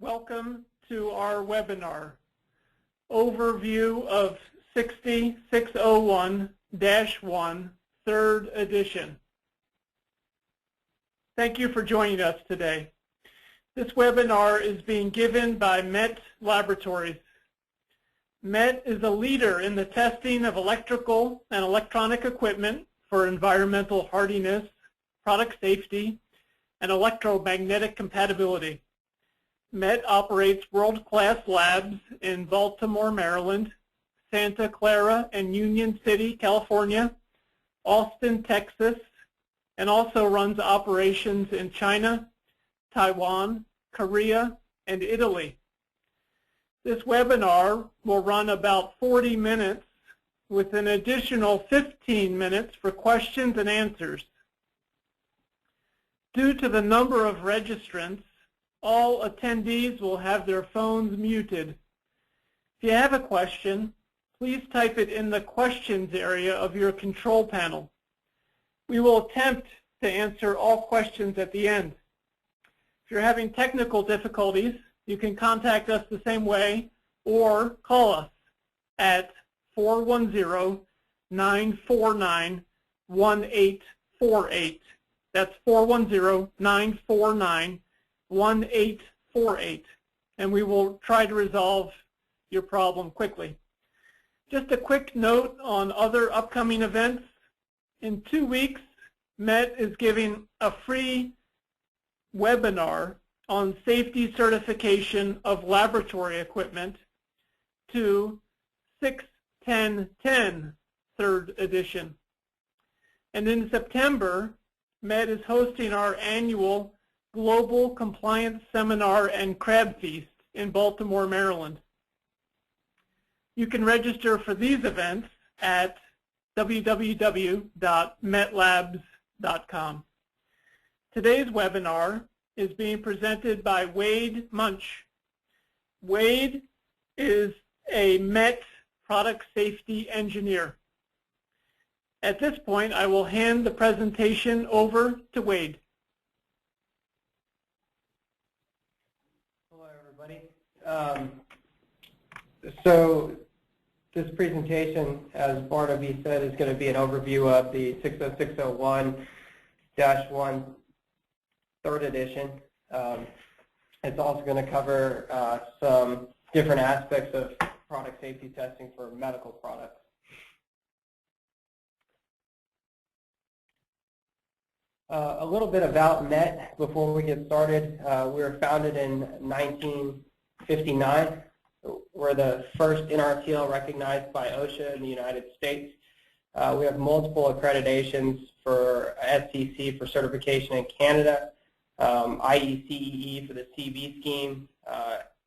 Welcome to our webinar, Overview of 60601-1, 3rd edition. Thank you for joining us today. This webinar is being given by MET Laboratories. MET is a leader in the testing of electrical and electronic equipment for environmental hardiness, product safety, and electromagnetic compatibility. MET operates world-class labs in Baltimore, Maryland, Santa Clara and Union City, California, Austin, Texas, and also runs operations in China, Taiwan, Korea, and Italy. This webinar will run about 40 minutes with an additional 15 minutes for questions and answers. Due to the number of registrants, all attendees will have their phones muted. If you have a question, please type it in the questions area of your control panel. We will attempt to answer all questions at the end. If you're having technical difficulties, you can contact us the same way or call us at 410-949-1848. That's 410-949-1848, and we will try to resolve your problem quickly. Just a quick note on other upcoming events. In 2 weeks, MET is giving a free webinar on safety certification of laboratory equipment to 6-10-10, 3rd edition. And in September, MET is hosting our annual Global Compliance Seminar and Crab Feast in Baltimore, Maryland. You can register for these events at www.metlabs.com. Today's webinar is being presented by Wade Munch. Wade is a MET product safety engineer. At this point, I will hand the presentation over to Wade. Hello, everybody. So this presentation, as Barnaby said, is going to be an overview of the 60601-1 3rd edition. It's also going to cover some different aspects of product safety testing for medical products. A little bit about MET before we get started. We were founded in 1959. We're the first NRTL recognized by OSHA in the United States. We have multiple accreditations for SCC for certification in Canada, IECEE for the CV scheme,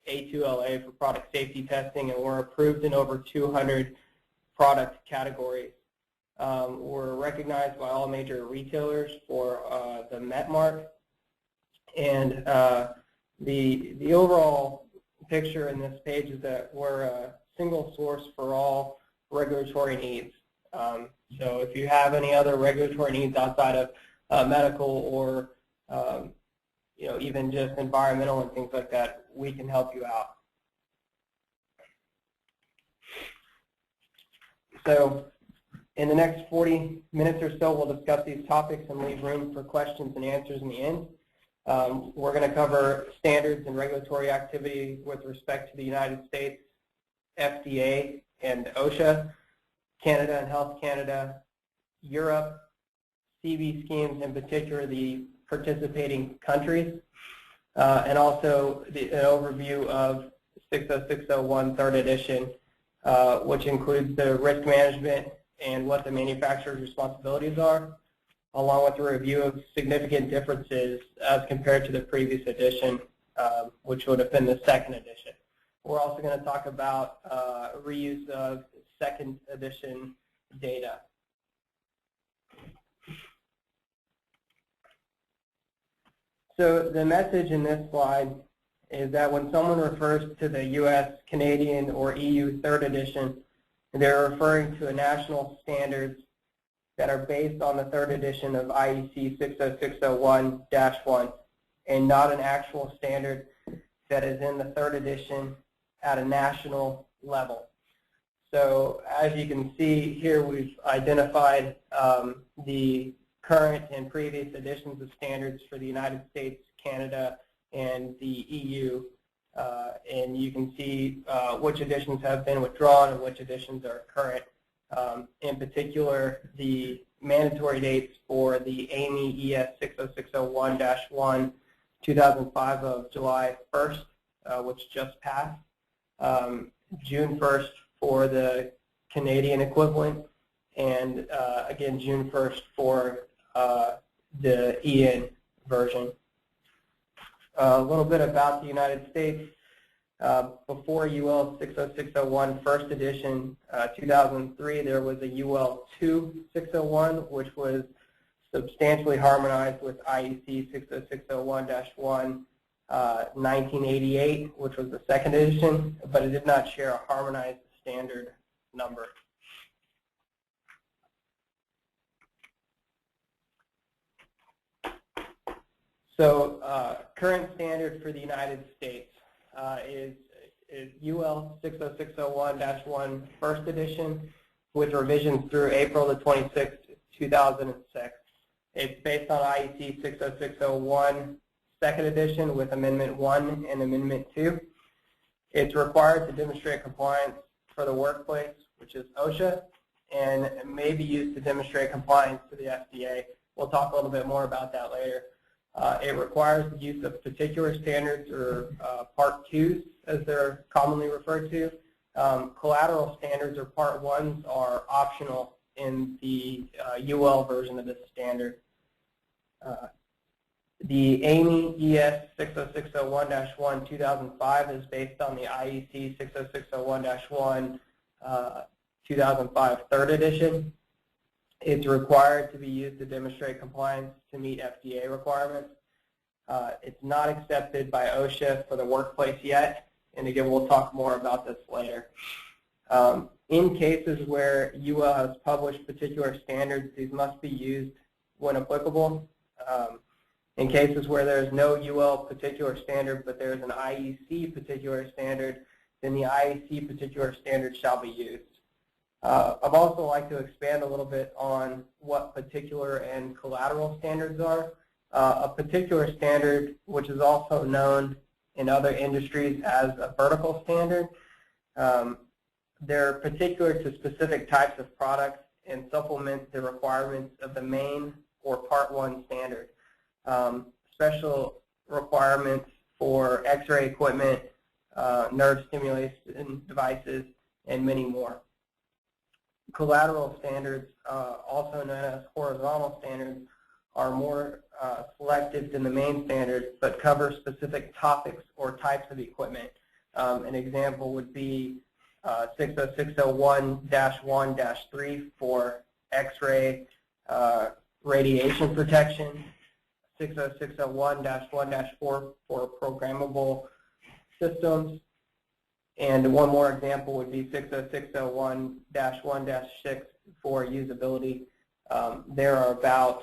A2LA for product safety testing, and we're approved in over 200 product categories. We're recognized by all major retailers for the MET mark, and the overall picture in this page is that we're a single source for all regulatory needs. So if you have any other regulatory needs outside of medical or even just environmental and things like that, we can help you out. So in the next 40 minutes or so, we'll discuss these topics and leave room for questions and answers in the end. We're going to cover standards and regulatory activity with respect to the United States, FDA, and OSHA, Canada and Health Canada, Europe, CV schemes, in particular the participating countries, and also an overview of 60601 3rd edition, which includes the risk management and what the manufacturer's responsibilities are, along with a review of significant differences as compared to the previous edition, which would have been the 2nd edition. We're also going to talk about reuse of 2nd edition data. So the message in this slide is that when someone refers to the US, Canadian, or EU 3rd edition, they're referring to a national standards that are based on the 3rd edition of IEC 60601-1 and not an actual standard that is in the 3rd edition at a national level. So as you can see here, we've identified the current and previous editions of standards for the United States, Canada, and the EU. And you can see which editions have been withdrawn and which editions are current. In particular, the mandatory dates for the AAMI ES 60601-1 2005 of July 1st, which just passed, June 1st for the Canadian equivalent, and again June 1st for the EN version. A little bit about the United States. Before UL 60601 first edition, 2003, there was a UL 2601, which was substantially harmonized with IEC 60601-1 1988, which was the 2nd edition, but it did not share a harmonized standard number. So current standard for the United States is UL 60601-1 first edition with revisions through April the 26th, 2006. It's based on IEC 60601 2nd edition with Amendment 1 and Amendment 2. It's required to demonstrate compliance for the workplace, which is OSHA, and it may be used to demonstrate compliance to the FDA. We'll talk a little bit more about that later. It requires the use of particular standards, or Part 2s, as they're commonly referred to. Collateral standards, or Part 1s, are optional in the UL version of this standard. The AAMI ES 60601-1 2005 is based on the IEC 60601-1 2005 3rd edition. It's required to be used to demonstrate compliance to meet FDA requirements. It's not accepted by OSHA for the workplace yet, and again, we'll talk more about this later. In cases where UL has published particular standards, these must be used when applicable. In cases where there is no UL particular standard, but there is an IEC particular standard, then the IEC particular standard shall be used. I'd also like to expand a little bit on what particular and collateral standards are. A particular standard, which is also known in other industries as a vertical standard, they're particular to specific types of products and supplement the requirements of the main or Part 1 standard. Special requirements for X-ray equipment, nerve stimulation devices, and many more. Collateral standards, also known as horizontal standards, are more selective than the main standard, but cover specific topics or types of equipment. An example would be 60601-1-3 for X-ray radiation protection, 60601-1-4 for programmable systems, and one more example would be 60601-1-6 for usability. There are about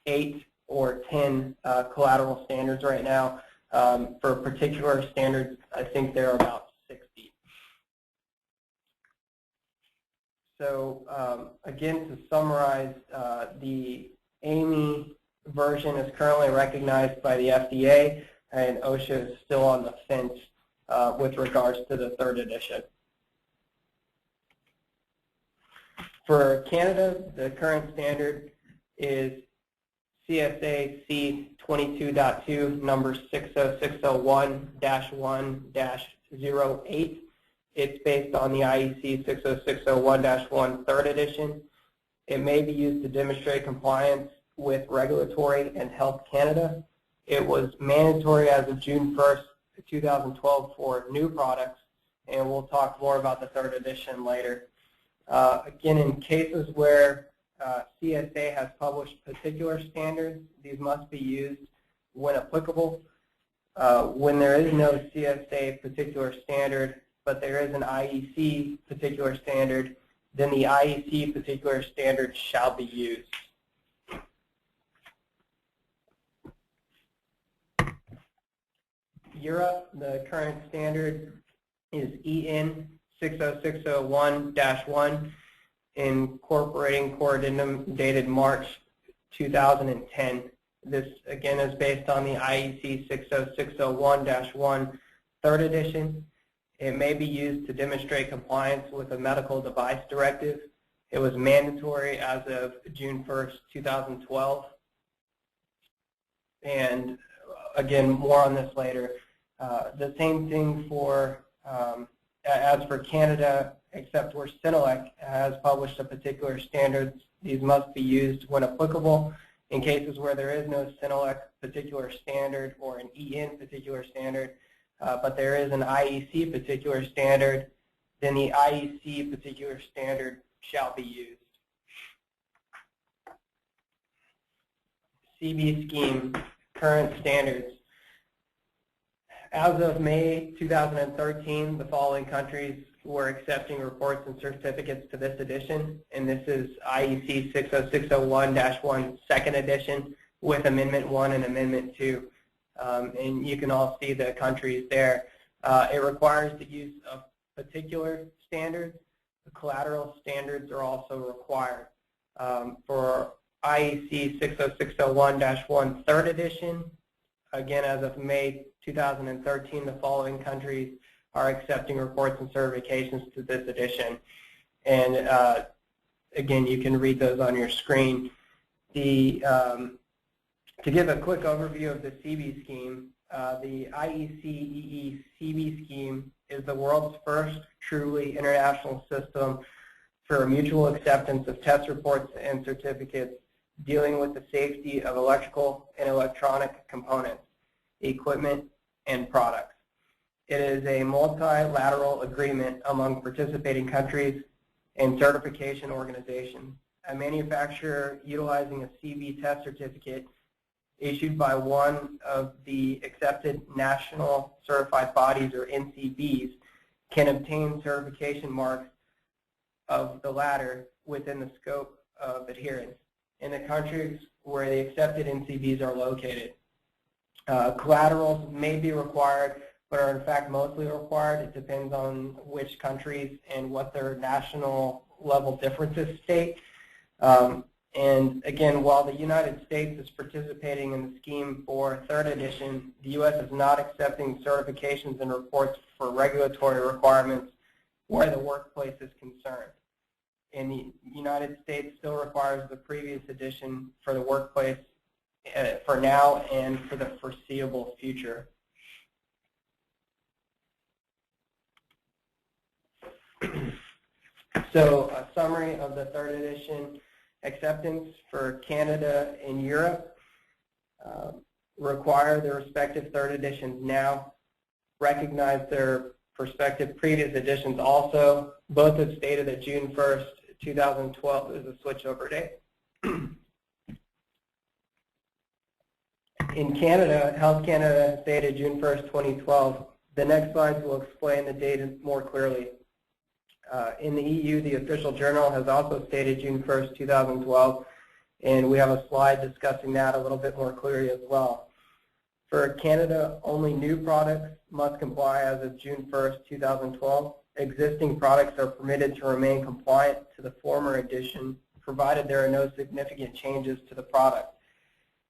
8 or 10 collateral standards right now. For particular standards, I think there are about 60. So again, to summarize, the AAMI version is currently recognized by the FDA, and OSHA is still on the fence with regards to the 3rd edition. For Canada, the current standard is CSA C22.2, number 60601-1-08. It's based on the IEC 60601-1 3rd edition. It may be used to demonstrate compliance with Regulatory and Health Canada. It was mandatory as of June 1st, 2012 for new products, and we'll talk more about the 3rd edition later. Again, in cases where CSA has published particular standards, these must be used when applicable. When there is no CSA particular standard, but there is an IEC particular standard, then the IEC particular standard shall be used. Europe, the current standard is EN 60601-1, incorporating corridendum dated March 2010. This, again, is based on the IEC 60601-1 3rd edition. It may be used to demonstrate compliance with a medical device directive. It was mandatory as of June 1st, 2012. And again, more on this later. The same thing for, as for Canada, except where CENELEC has published a particular standard. These must be used when applicable. In cases where there is no CENELEC particular standard or an EN particular standard, but there is an IEC particular standard, then the IEC particular standard shall be used. CB scheme, current standards. As of May 2013, the following countries were accepting reports and certificates to this edition, and this is IEC 60601-1 2nd edition with Amendment 1 and Amendment 2. And you can all see the countries there. It requires the use of particular standards. The collateral standards are also required. For IEC 60601-1 3rd edition, again, as of May 2013, the following countries are accepting reports and certifications to this edition. And again, you can read those on your screen. To give a quick overview of the CB scheme, the IEC-EE CB scheme is the world's first truly international system for mutual acceptance of test reports and certificates dealing with the safety of electrical and electronic components, equipment, and products. It is a multilateral agreement among participating countries and certification organizations. A manufacturer utilizing a CB test certificate issued by one of the accepted national certified bodies, or NCBs, can obtain certification marks of the latter within the scope of adherence in the countries where the accepted NCBs are located. Collaterals may be required, but are in fact mostly required. It depends on which countries and what their national level differences state. And again, while the United States is participating in the scheme for 3rd edition, the U.S. is not accepting certifications and reports for regulatory requirements where the workplace is concerned. And the United States still requires the previous edition for the workplace for now and for the foreseeable future. So a summary of the 3rd edition acceptance for Canada and Europe. Require their respective 3rd editions now. Recognize their prospective previous editions also. Both have stated that June 1st, 2012 is a switchover date. In Canada, Health Canada stated June 1st, 2012. The next slides will explain the date more clearly. In the EU, the official journal has also stated June 1st, 2012, and we have a slide discussing that a little bit more clearly as well. For Canada, only new products must comply as of June 1st, 2012. Existing products are permitted to remain compliant to the former edition, provided there are no significant changes to the product,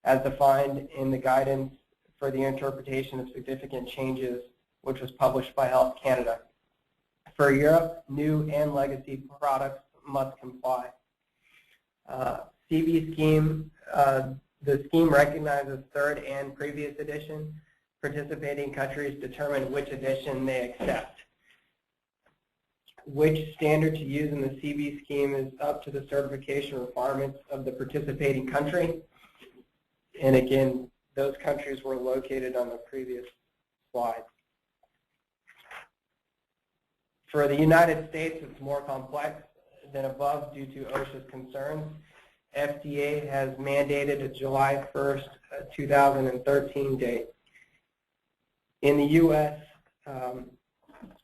as defined in the guidance for the interpretation of significant changes, which was published by Health Canada. For Europe, new and legacy products must comply. CB scheme, the scheme recognizes 3rd and previous edition. Participating countries determine which edition they accept. Which standard to use in the CB scheme is up to the certification requirements of the participating country. And again, those countries were located on the previous slide. For the United States, it's more complex than above due to OSHA's concerns. FDA has mandated a July 1st, 2013 date. In the U.S.,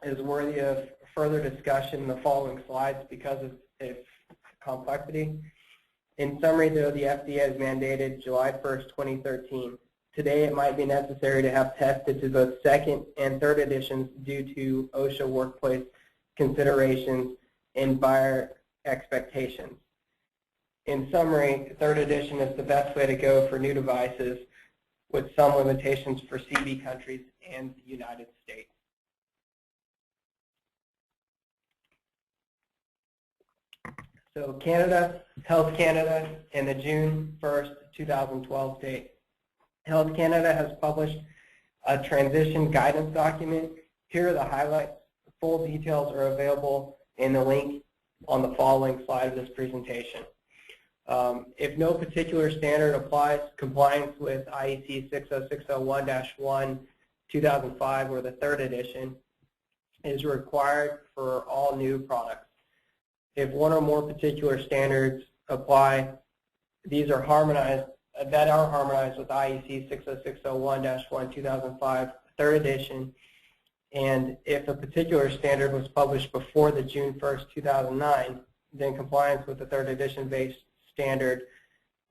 is worthy of further discussion in the following slides because of its complexity. In summary, though, the FDA has mandated July 1st, 2013. Today, it might be necessary to have tested to both second and third editions due to OSHA workplace considerations and buyer expectations. In summary, third edition is the best way to go for new devices, with some limitations for CB countries and the United States. So Canada, Health Canada, and the June 1st, 2012 date. Health Canada has published a transition guidance document. Here are the highlights. Full details are available in the link on the following slide of this presentation. If no particular standard applies, compliance with IEC 60601-1 2005 or the third edition is required for all new products. If one or more particular standards apply, these are harmonized with IEC 60601-1 2005 third edition, and if a particular standard was published before the June 1st, 2009, then compliance with the third edition based standard,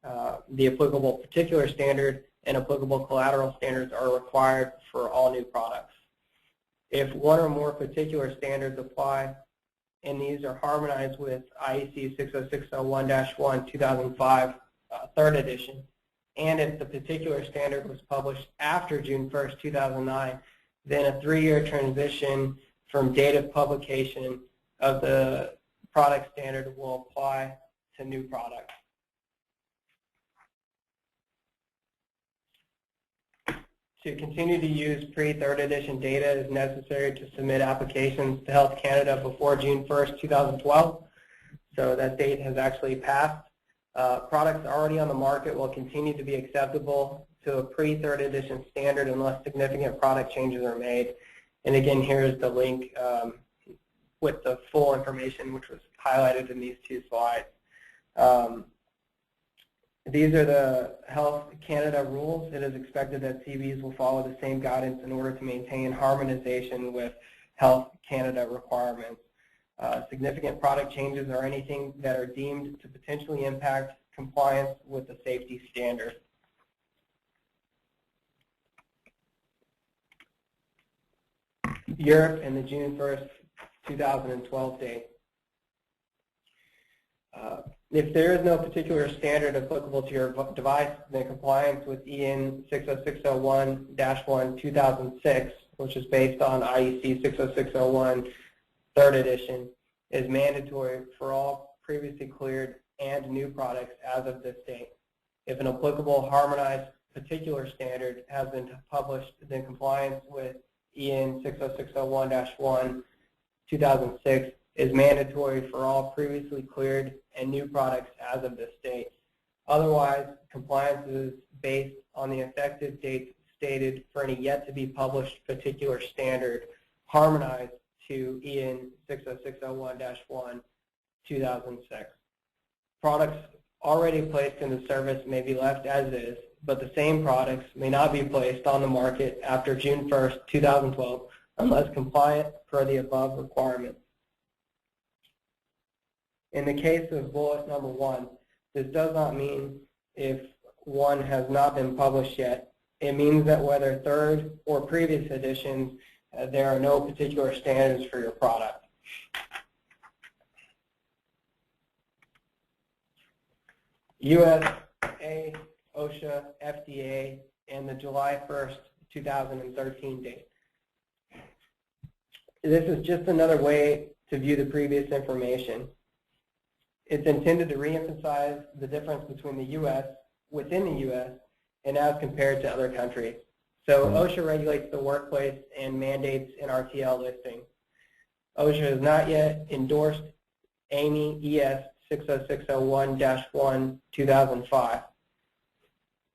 the applicable particular standard and applicable collateral standards are required for all new products. If one or more particular standards apply, and these are harmonized with IEC 60601-1 2005 third edition, and if the particular standard was published after June 1st, 2009, then a 3-year transition from date of publication of the product standard will apply to new products. To continue to use pre-third edition data, it is necessary to submit applications to Health Canada before June 1st, 2012. So that date has actually passed. Products already on the market will continue to be acceptable to a pre-third edition standard unless significant product changes are made. And again, here is the link with the full information, which was highlighted in these 2 slides. These are the Health Canada rules. It is expected that CBs will follow the same guidance in order to maintain harmonization with Health Canada requirements. Significant product changes are anything that are deemed to potentially impact compliance with the safety standard. Europe and the June 1st, 2012 date. If there is no particular standard applicable to your device, then compliance with EN 60601-1 2006, which is based on IEC 60601 third edition, is mandatory for all previously cleared and new products as of this date. If an applicable harmonized particular standard has been published, then compliance with EN 60601-1 2006 is mandatory for all previously cleared and new products as of this date. Otherwise, compliance is based on the effective date stated for any yet to be published particular standard harmonized to EN 60601-1 2006. Products already placed into service may be left as is, but the same products may not be placed on the market after June 1st, 2012 unless compliant per the above requirements. In the case of bullet number 1, this does not mean if one has not been published yet. It means that whether third or previous editions, there are no particular standards for your product. USA, OSHA, FDA, and the July 1st, 2013 date. This is just another way to view the previous information. It's intended to reemphasize the difference between the U.S., within the U.S., and as compared to other countries. So OSHA regulates the workplace and mandates an RTL listing. OSHA has not yet endorsed AAMI ES 60601-1 2005.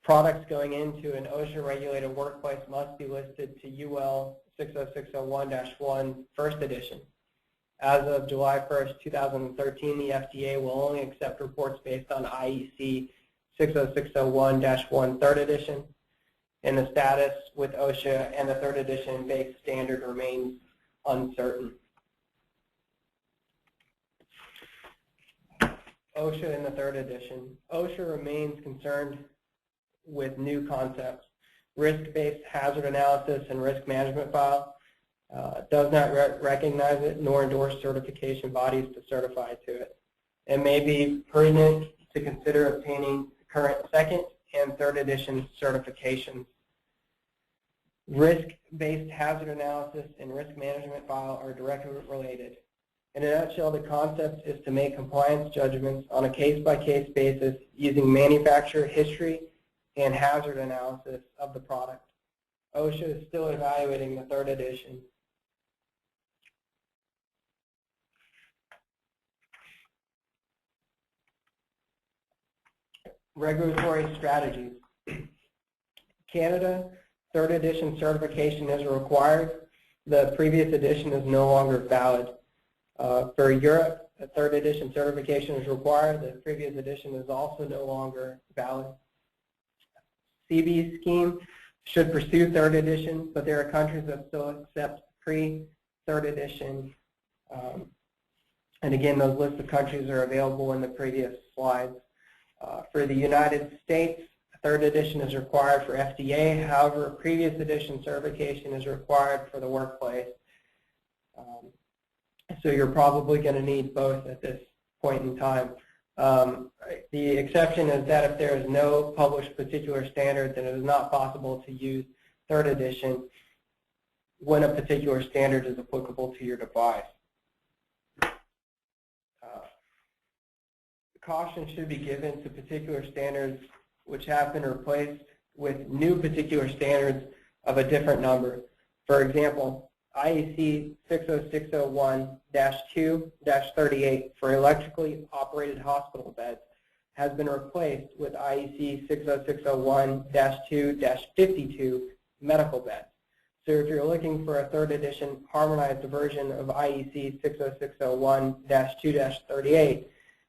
Products going into an OSHA-regulated workplace must be listed to UL 60601-1 first edition. As of July 1st, 2013, the FDA will only accept reports based on IEC 60601-1 third edition, and the status with OSHA and the third edition base standard remains uncertain. OSHA in the third edition. OSHA remains concerned with new concepts. risk-based hazard analysis and risk management file. Does not recognize it nor endorse certification bodies to certify to it. It may be prudent to consider obtaining current second and third edition certifications. Risk-based hazard analysis and risk management file are directly related. In a nutshell, the concept is to make compliance judgments on a case-by-case basis using manufacturer history and hazard analysis of the product. OSHA is still evaluating the third edition. Regulatory strategies. Canada, third edition certification is required. The previous edition is no longer valid. For Europe, a third edition certification is required. The previous edition is also no longer valid. CB scheme should pursue third edition, but there are countries that still accept pre-third edition. And again, those lists of countries are available in the previous slides. For the United States, third edition is required for FDA. However, previous edition certification is required for the workplace. So you're probably going to need both at this point in time. The exception is that if there is no published particular standard, then it is not possible to use third edition when a particular standard is applicable to your device. Caution should be given to particular standards which have been replaced with new particular standards of a different number. For example, IEC 60601-2-38 for electrically operated hospital beds has been replaced with IEC 60601-2-52 medical beds. So if you're looking for a third edition harmonized version of IEC 60601-2-38,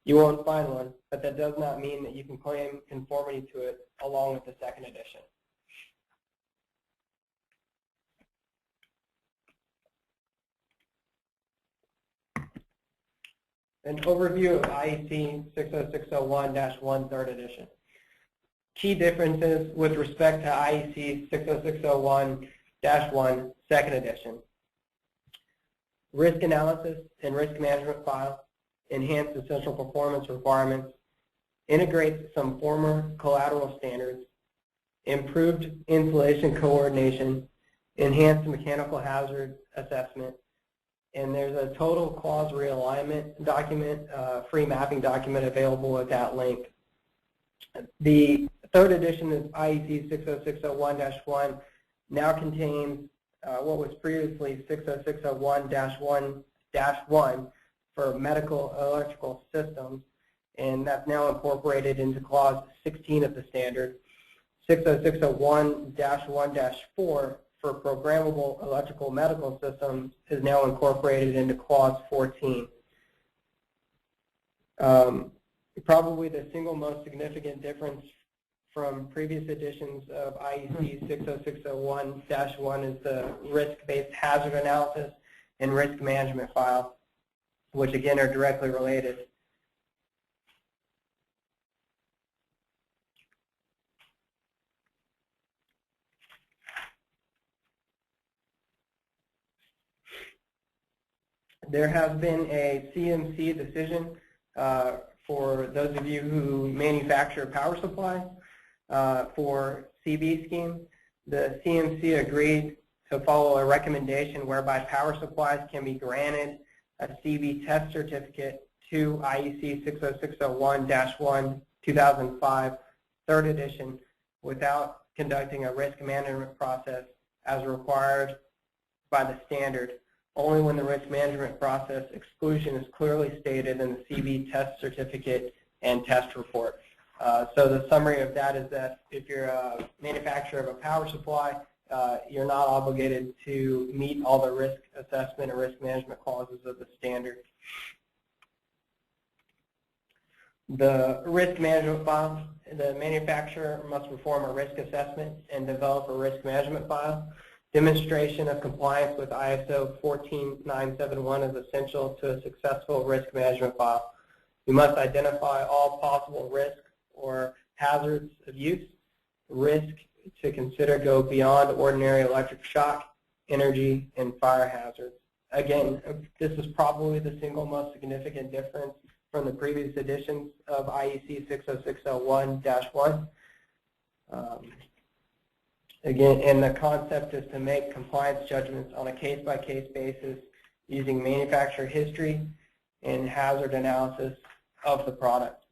you won't find one, but that does not mean that you can claim conformity to it along with the second edition. An overview of IEC 60601-1 third edition. Key differences with respect to IEC 60601-1 second edition. Risk analysis and risk management file. Enhanced essential performance requirements, integrates some former collateral standards, improved installation coordination, enhanced mechanical hazard assessment, and there's a total clause realignment document, free mapping document available at that link. The third edition of IEC 60601-1 now contains what was previously 60601-1 for medical electrical systems, and that's now incorporated into clause 16 of the standard. 60601-1-4 for programmable electrical medical systems is now incorporated into clause 14. Probably the single most significant difference from previous editions of IEC 60601-1 is the risk-based hazard analysis and risk management file, which again are directly related. There has been a CMC decision for those of you who manufacture power supplies for CB scheme. The CMC agreed to follow a recommendation whereby power supplies can be granted a CB test certificate to IEC 60601-1 2005 third edition without conducting a risk management process as required by the standard, only when the risk management process exclusion is clearly stated in the CB test certificate and test report. So the summary of that is that if you're a manufacturer of a power supply, you're not obligated to meet all the risk assessment or risk management clauses of the standard. The risk management file, the manufacturer must perform a risk assessment and develop a risk management file. Demonstration of compliance with ISO 14971 is essential to a successful risk management file. You must identify all possible risks or hazards of use risk to consider go beyond ordinary electric shock, energy, and fire hazards. Again, this is probably the single most significant difference from the previous editions of IEC 60601-1. Again, and the concept is to make compliance judgments on a case-by-case basis using manufacturer history and hazard analysis of the product.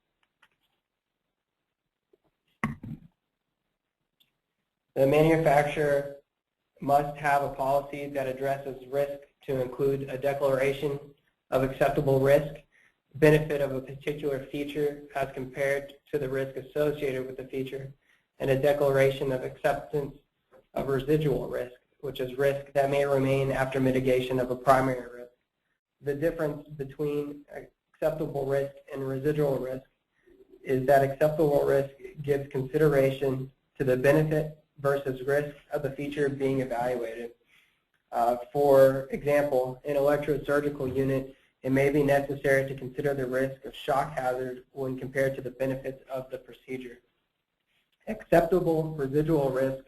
The manufacturer must have a policy that addresses risk to include a declaration of acceptable risk, benefit of a particular feature as compared to the risk associated with the feature, and a declaration of acceptance of residual risk, which is risk that may remain after mitigation of a primary risk. The difference between acceptable risk and residual risk is that acceptable risk gives consideration to the benefit versus risk of the feature being evaluated. For example, in an electrosurgical unit, it may be necessary to consider the risk of shock hazard when compared to the benefits of the procedure. Acceptable residual risk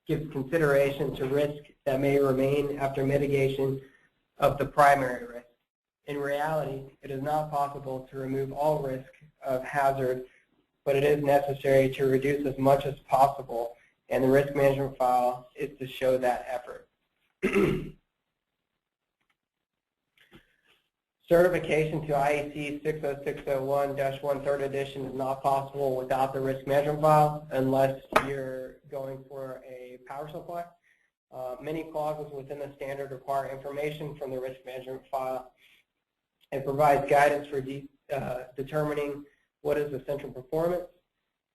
gives consideration to risk that may remain after mitigation of the primary risk. In reality, it is not possible to remove all risk of hazard, but it is necessary to reduce as much as possible, and the risk management file is to show that effort. Certification to IEC 60601-1 3rd edition is not possible without the risk management file unless you're going for a power supply. Many clauses within the standard require information from the risk management file. It provides guidance for determining what is essential performance.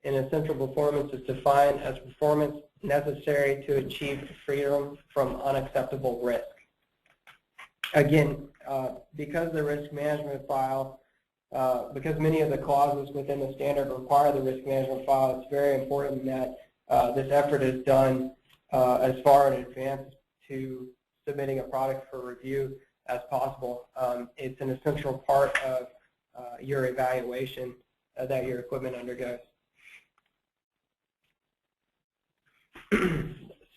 And essential performance is defined as performance necessary to achieve freedom from unacceptable risk. Again, because the risk management file, because many of the clauses within the standard require the risk management file, it's very important that this effort is done as far in advance to submitting a product for review as possible. It's an essential part of your evaluation that your equipment undergoes.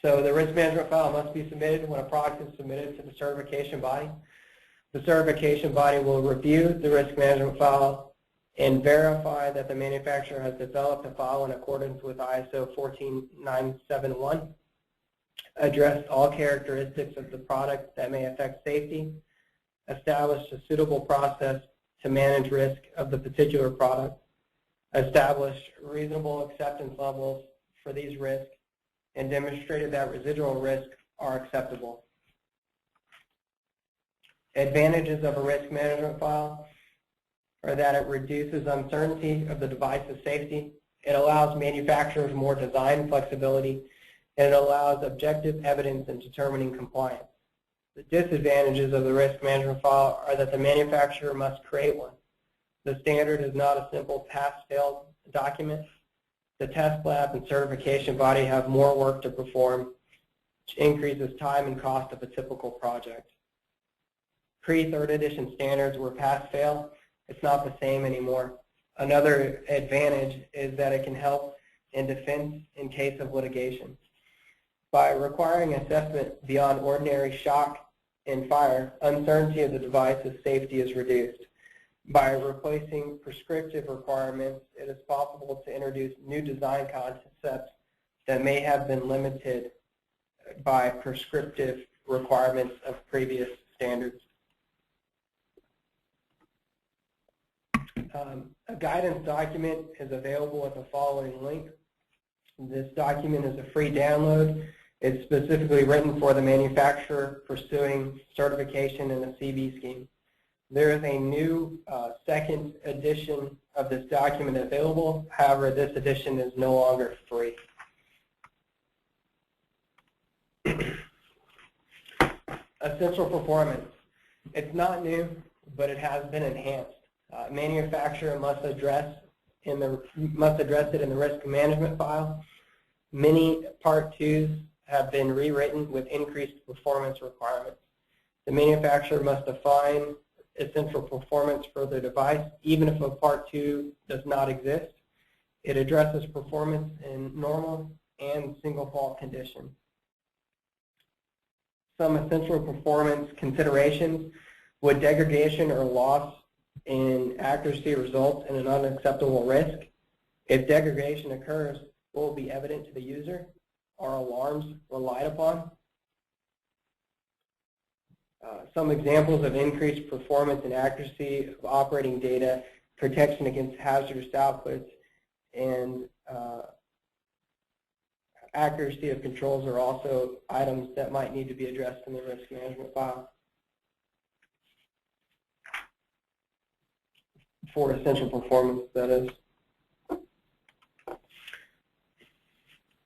So the risk management file must be submitted when a product is submitted to the certification body. The certification body will review the risk management file and verify that the manufacturer has developed a file in accordance with ISO 14971, addressed all characteristics of the product that may affect safety, established a suitable process to manage risk of the particular product, established reasonable acceptance levels for these risks, and demonstrated that residual risks are acceptable. Advantages of a risk management file are that it reduces uncertainty of the device's safety, it allows manufacturers more design flexibility, and it allows objective evidence in determining compliance. The disadvantages of the risk management file are that the manufacturer must create one. The standard is not a simple pass-fail document. The test lab and certification body have more work to perform, which increases time and cost of a typical project. Pre-3rd edition standards were pass-fail. It's not the same anymore. Another advantage is that it can help in defense in case of litigation. By requiring assessment beyond ordinary shock and fire, uncertainty of the device's safety is reduced. By replacing prescriptive requirements, it is possible to introduce new design concepts that may have been limited by prescriptive requirements of previous standards. A guidance document is available at the following link. This document is a free download. It's specifically written for the manufacturer pursuing certification in a CB scheme. There is a new 2nd edition of this document available. However, this edition is no longer free. Essential performance. It's not new, but it has been enhanced. Manufacturer must address it in the risk management file. Many Part 2s have been rewritten with increased performance requirements. The manufacturer must define essential performance for the device, even if a Part 2 does not exist. It addresses performance in normal and single fault condition. Some essential performance considerations: would degradation or loss in accuracy result in an unacceptable risk? If degradation occurs, will it be evident to the user? Are alarms relied upon? Some examples of increased performance and accuracy of operating data, protection against hazardous outputs, and accuracy of controls are also items that might need to be addressed in the risk management file. For essential performance, that is.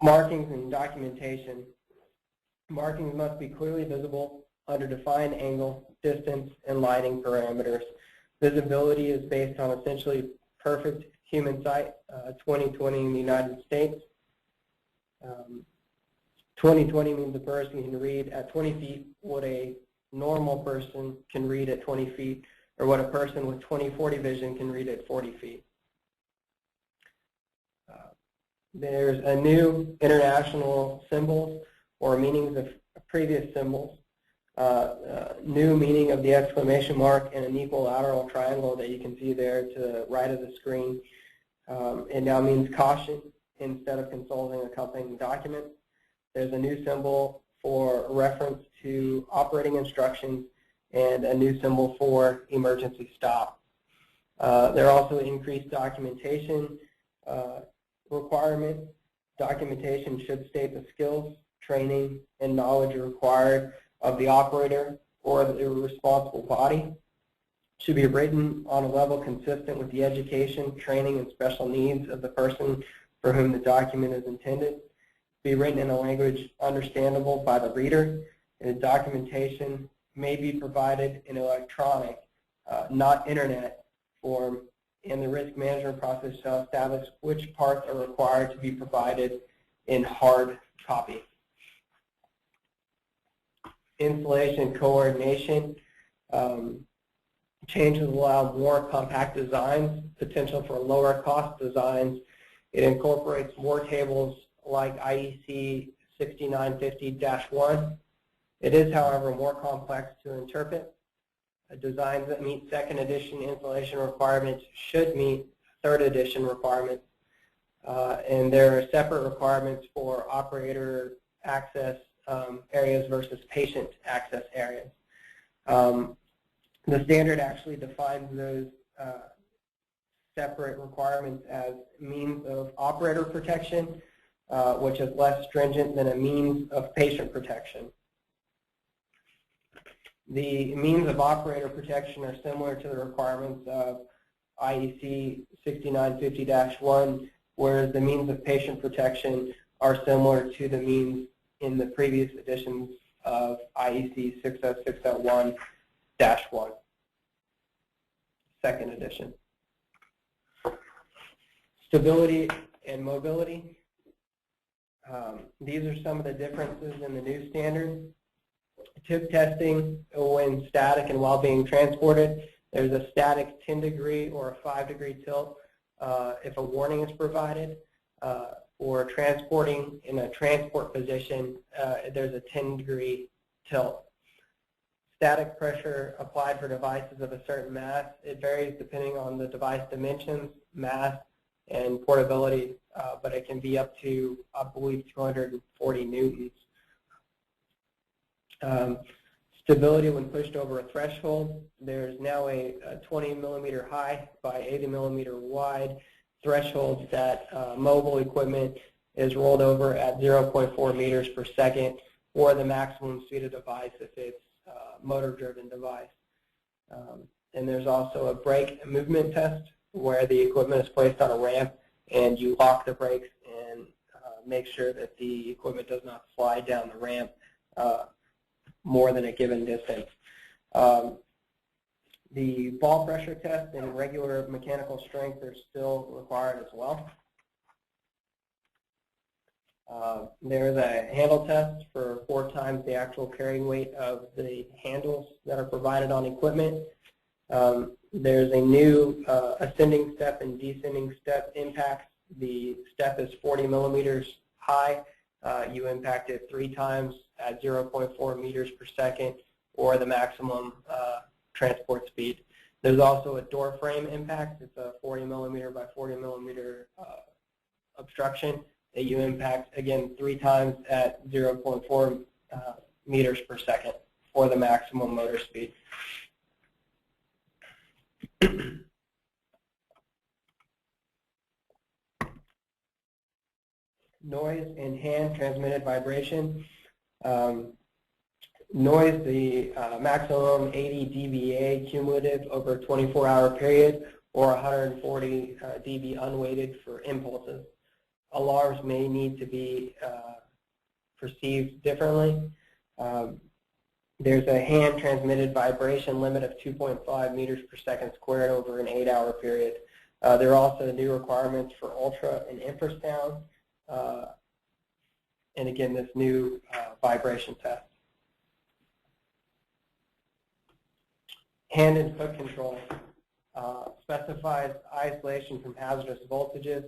Markings and documentation. Markings must be clearly visible under defined angle, distance, and lighting parameters. Visibility is based on essentially perfect human sight, 20/20 in the United States. 20/20 means a person can read at 20 feet what a normal person can read at 20 feet, or what a person with 20/40 vision can read at 40 feet. There's a new international symbols or meanings of previous symbols, new meaning of the exclamation mark and an equilateral triangle that you can see there to the right of the screen. It now means caution instead of consulting accompanying documents. There's a new symbol for reference to operating instructions and a new symbol for emergency stop. There are also increased documentation requirements. Documentation should state the skills, training, and knowledge required of the operator or the responsible body. Should be written on a level consistent with the education, training, and special needs of the person for whom the document is intended. Be written in a language understandable by the reader. And the documentation may be provided in electronic, not internet form, and the risk management process shall establish which parts are required to be provided in hard copy. Installation coordination. Changes allow more compact designs, potential for lower cost designs. It incorporates more tables like IEC 6950-1. It is, however, more complex to interpret. Designs that meet second edition installation requirements should meet third edition requirements. And there are separate requirements for operator access areas versus patient access areas. The standard actually defines those separate requirements as means of operator protection, which is less stringent than a means of patient protection. The means of operator protection are similar to the requirements of IEC 6950-1, whereas the means of patient protection are similar to the means in the previous editions of IEC 60601-1, second edition. Stability and mobility. These are some of the differences in the new standard. Tip testing when static and while being transported. There's a static 10-degree or a 5-degree tilt if a warning is provided. Or transporting in a transport position, there's a 10-degree tilt. Static pressure applied for devices of a certain mass. It varies depending on the device dimensions, mass, and portability, but it can be up to, I believe, 240 newtons. Stability when pushed over a threshold. There's now a 20 millimeter high by 80 millimeter wide threshold that mobile equipment is rolled over at 0.4 meters per second, or the maximum speed of device if it's a motor-driven device. And there's also a brake movement test where the equipment is placed on a ramp and you lock the brakes and make sure that the equipment does not slide down the ramp more than a given distance. The ball pressure test and regular mechanical strength are still required as well. There's a handle test for 4 times the actual carrying weight of the handles that are provided on equipment. There's a new ascending step and descending step impacts. The step is 40 millimeters high, you impact it 3 times at 0.4 meters per second, or the maximum transport speed. There's also a door frame impact. It's a 40 millimeter by 40 millimeter obstruction that you impact, again, 3 times at 0.4 meters per second for the maximum motor speed. Noise and hand transmitted vibration. Noise, the maximum 80 dBA cumulative over a 24-hour period, or 140 dB unweighted for impulses. Alarms may need to be perceived differently. There's a hand transmitted vibration limit of 2.5 meters per second squared over an 8-hour period. There are also new requirements for ultra and infrasound, and again, this new vibration test. Hand and foot control specifies isolation from hazardous voltages,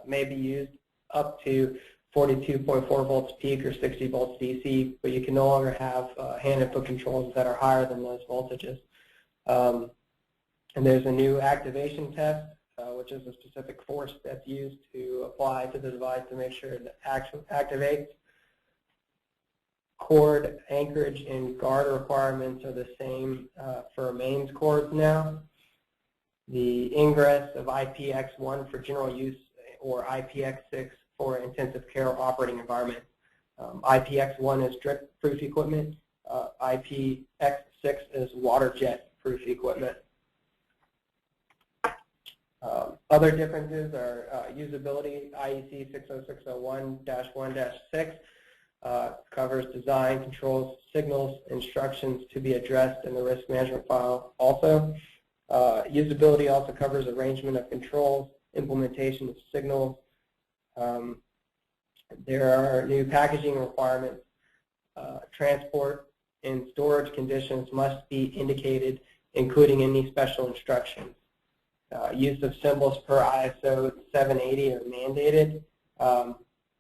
may be used up to 42.4 volts peak or 60 volts DC, but you can no longer have hand and foot controls that are higher than those voltages. And there's a new activation test, which is a specific force that's used to apply to the device to make sure it activates. Cord anchorage and guard requirements are the same for mains cords now. The ingress of IPX1 for general use, or IPX6 for intensive care operating environment. IPX1 is drip-proof equipment. IPX6 is water jet-proof equipment. Other differences are usability. IEC 60601-1-6 covers design, controls, signals, instructions to be addressed in the risk management file also. Usability also covers arrangement of controls, implementation of signals. There are new packaging requirements. Transport and storage conditions must be indicated, including any special instructions. Use of symbols per ISO 780 are mandated.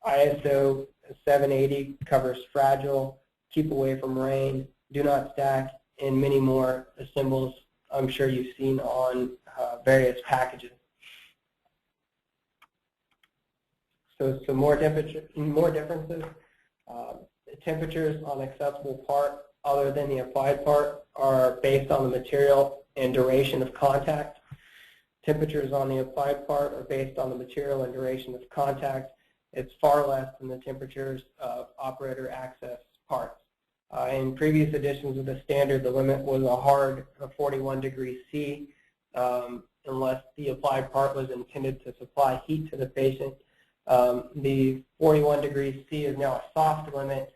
ISO 780 covers fragile, keep away from rain, do not stack, and many more symbols I'm sure you've seen on various packages. So some more differences. Temperatures on accessible part other than the applied part are based on the material and duration of contact. Temperatures on the applied part are based on the material and duration of contact. It's far less than the temperatures of operator access parts. In previous editions of the standard, the limit was a hard 41 degrees C, unless the applied part was intended to supply heat to the patient. The 41 degrees C is now a soft limit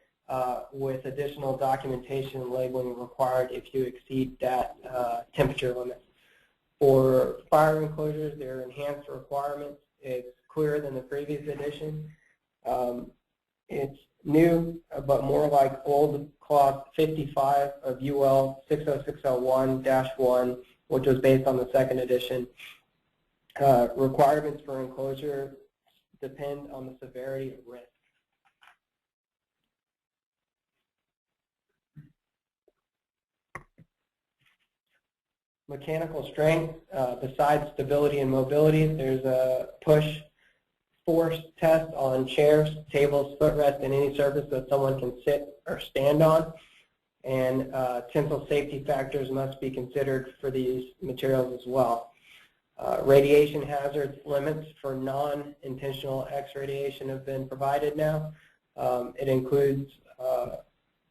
with additional documentation and labeling required if you exceed that temperature limit. For fire enclosures, there are enhanced requirements. It's clearer than the previous edition. It's new, but more like old clause 55 of UL 60601-1, which was based on the second edition. Requirements for enclosure depend on the severity of risk. Mechanical strength, besides stability and mobility, there's a push force test on chairs, tables, footrest, and any surface that someone can sit or stand on. And tensile safety factors must be considered for these materials as well. Radiation hazards limits for non-intentional X radiation have been provided now. It includes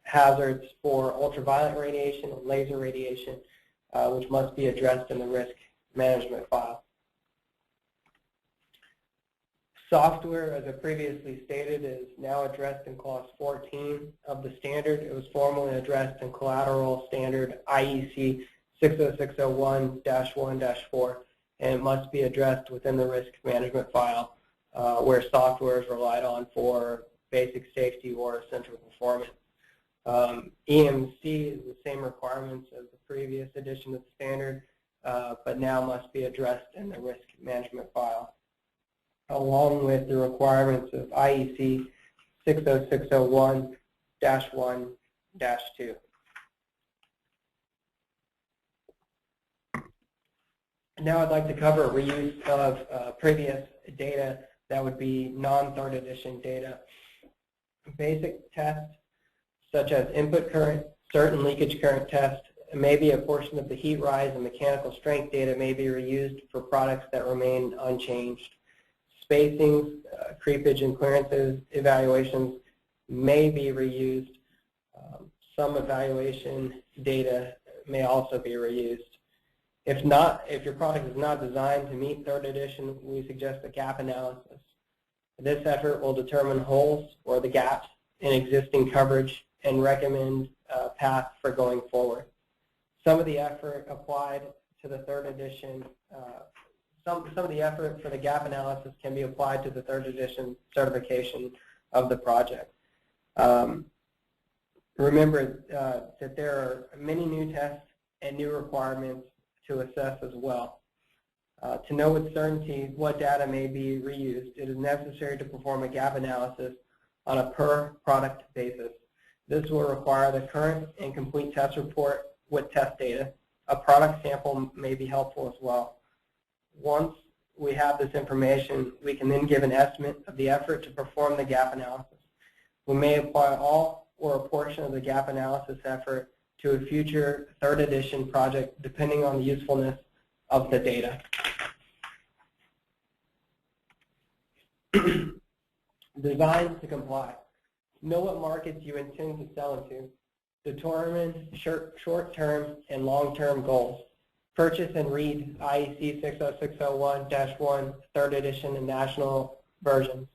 hazards for ultraviolet radiation and laser radiation, which must be addressed in the risk management file. Software, as I previously stated, is now addressed in clause 14 of the standard. It was formerly addressed in collateral standard IEC 60601-1-4, and it must be addressed within the risk management file where software is relied on for basic safety or essential performance. EMC is the same requirements as the previous edition of the standard, but now must be addressed in the risk management file, along with the requirements of IEC 60601-1-2. Now I'd like to cover reuse of previous data that would be non-3rd edition data. Basic tests such as input current, certain leakage current test, maybe a portion of the heat rise and mechanical strength data may be reused for products that remain unchanged. Spacings, creepage and clearances evaluations may be reused. Some evaluation data may also be reused. If not, if your product is not designed to meet 3rd edition, we suggest a gap analysis. This effort will determine holes or the gaps in existing coverage and recommend a path for going forward. Some of the effort applied to the 3rd edition, some of the effort for the gap analysis can be applied to the 3rd edition certification of the project. Remember that there are many new tests and new requirements to assess as well. To know with certainty what data may be reused, it is necessary to perform a gap analysis on a per product basis. This will require the current and complete test report with test data. A product sample may be helpful as well. Once we have this information, we can then give an estimate of the effort to perform the gap analysis. We may apply all or a portion of the gap analysis effort to a future 3rd edition project depending on the usefulness of the data. Design to comply. Know what markets you intend to sell into. Determine short-term and long-term goals. Purchase and read IEC 60601-1 3rd edition and national versions.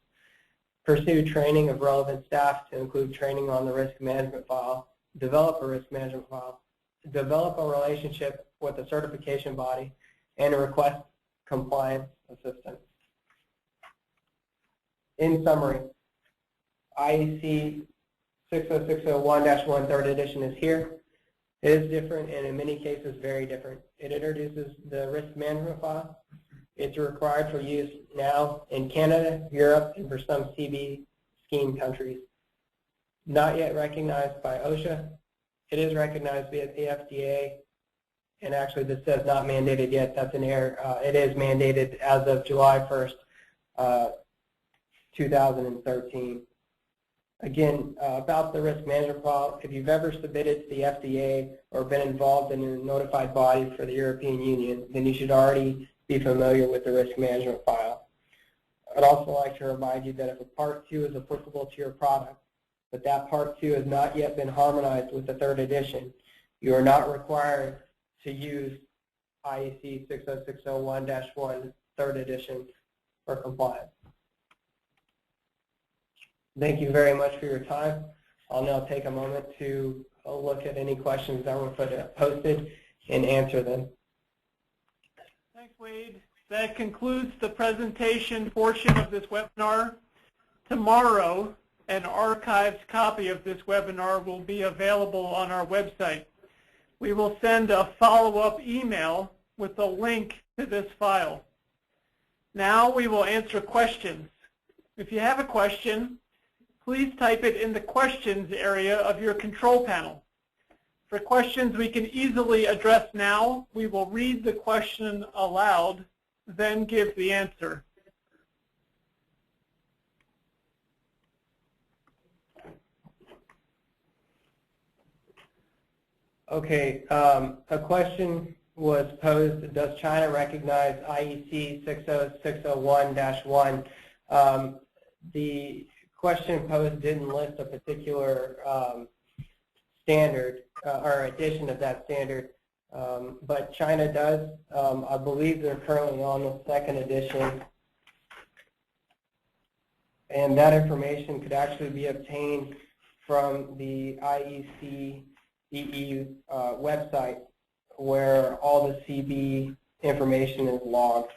Pursue training of relevant staff to include training on the risk management file. Develop a risk management file. Develop a relationship with a certification body and request compliance assistance. In summary, IEC 60601-1 3rd edition is here. It is different and in many cases very different. It introduces the risk management file. It's required for use now in Canada, Europe, and for some CB scheme countries. Not yet recognized by OSHA. It is recognized by the FDA, and actually this says not mandated yet. That's an error. It is mandated as of July 1st, 2013. Again, about the risk management file, if you've ever submitted to the FDA or been involved in a notified body for the European Union, then you should already be familiar with the risk management file. I'd also like to remind you that if a Part 2 is applicable to your product, but that Part 2 has not yet been harmonized with the 3rd edition, you are not required to use IEC 60601-1 3rd edition for compliance. Thank you very much for your time. I'll now take a moment to look at any questions that were posted and answer them. Thanks, Wade. That concludes the presentation portion of this webinar. Tomorrow, an archived copy of this webinar will be available on our website. We will send a follow-up email with a link to this file. Now we will answer questions. If you have a question, please type it in the questions area of your control panel. For questions we can easily address now, we will read the question aloud, then give the answer. Okay, a question was posed, does China recognize IEC 60601-1? The question posed didn't list a particular standard or edition of that standard, but China does. I believe they're currently on the 2nd edition, and that information could actually be obtained from the IEC EE website, where all the CB information is logged.